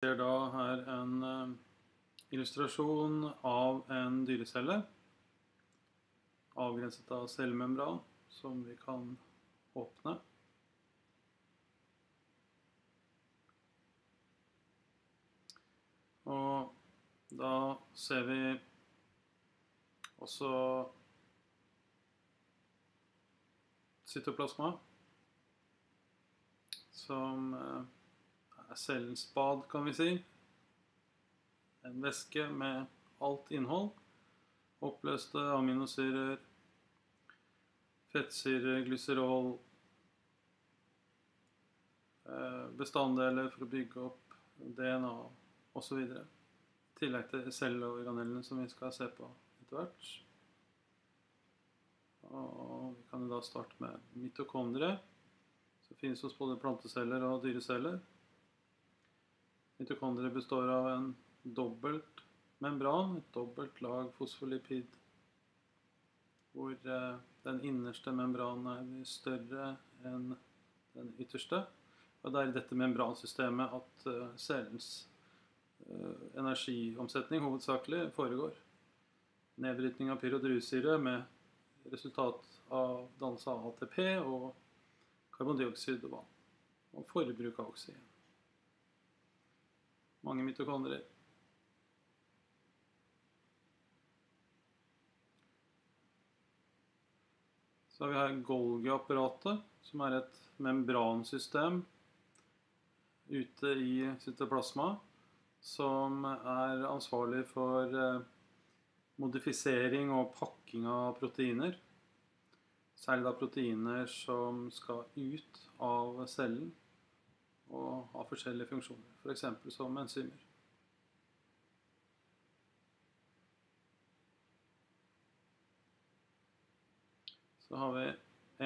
Ser da her en illustrasjon av en dyrecelle, avgrenset av cellemembran, som vi kan åpne. Og da ser vi også cytoplasma, som cellens bad, kan vi si. En væske med alt innhold. Oppløste aminosyrer, fettsyrer, glycerol, bestanddeler for å bygge opp DNA og så videre. I tillegg til celleorganellene som vi skal se på etter hvert. Og vi kan da starte med mitokondrier, som finnes hos både planteceller og dyreceller. Mitokondrier består av en dobbelt membran, et dobbelt lag fosfolipid, hvor den innerste membranen er større enn den ytterste. Og det er i dette membransystemet at cellens energiomsetning hovedsakelig foregår. Nedbrytning av pyridrylsyre med resultat av dannelse av ATP og karbondioksid og vann, og forbruk av oksygen. Mange mitokondrier. Så har vi her Golgi-apparatet, som er et membransystem ute i cytoplasma, som er ansvarlig for modifisering og pakking av proteiner. Særlig da proteiner som skal ut av cellen og ha forskjellige funksjoner, for eksempel som enzymer. Så har vi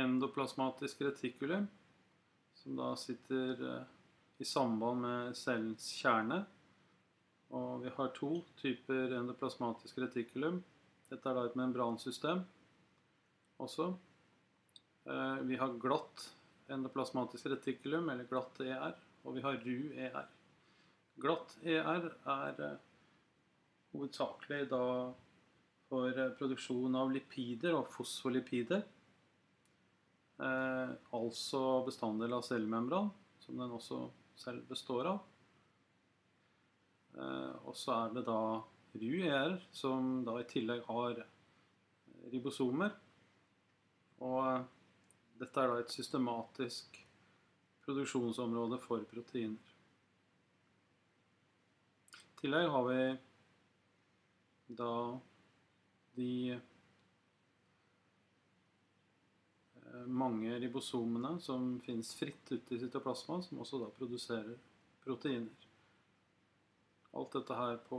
endoplasmatisk retikulum, som da sitter i samband med cellens kjerne. Og vi har to typer endoplasmatisk retikulum. Dette er da et membransystem også. Vi har glatt endoplasmatisk retikulum, eller glatt ER, og vi har ru ER. Glatt ER er hovedsakelig da for produksjon av lipider og fosfolipider, altså bestanddel av cellemembran, som den også selv består av. Og så er det da ru ER, som da i tillegg har ribosomer, og dette er da et systematisk produksjonsområde for proteiner. I tillegg har vi da de mange ribosomene som finnes fritt ute i cytoplasma, som også da produserer proteiner. Alt dette her på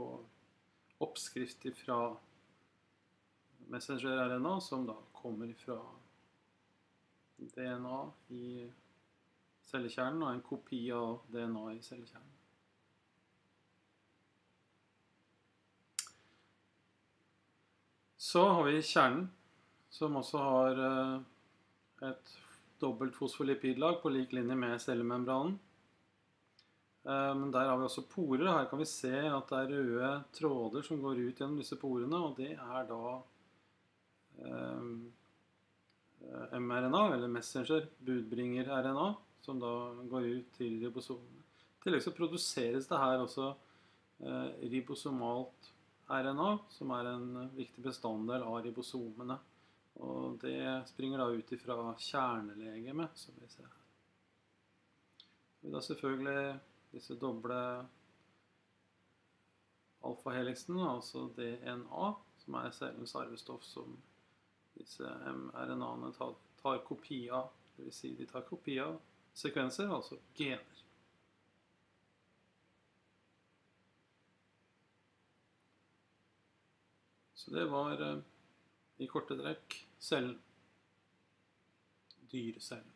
oppskrift fra messenger-RNA, som da kommer fra DNA i cellekjernen, og en kopi av DNA i cellekjernen. Så har vi kjernen, som også har et dobbelt fosfolipidlag på lik linje med cellemembranen. Men der har vi også porer. Her kan vi se at det er røde tråder som går ut gjennom disse porene, og det er da mRNA, eller messenger, budbringer-RNA, som da går ut til ribosomene. I tillegg så produseres det her også ribosomalt RNA, som er en viktig bestanddel av ribosomene. Og det springer da ut ifra kjernelegemet, som vi ser her. Vi da selvfølgelig disse doble alfa-helixene, altså DNA, som er cellens arvestoff som disse mRNA-ene tar kopi av. Det vil si de tar kopi av sekvenser, altså gener. Så det var i korte trekk cellen, dyrecellen.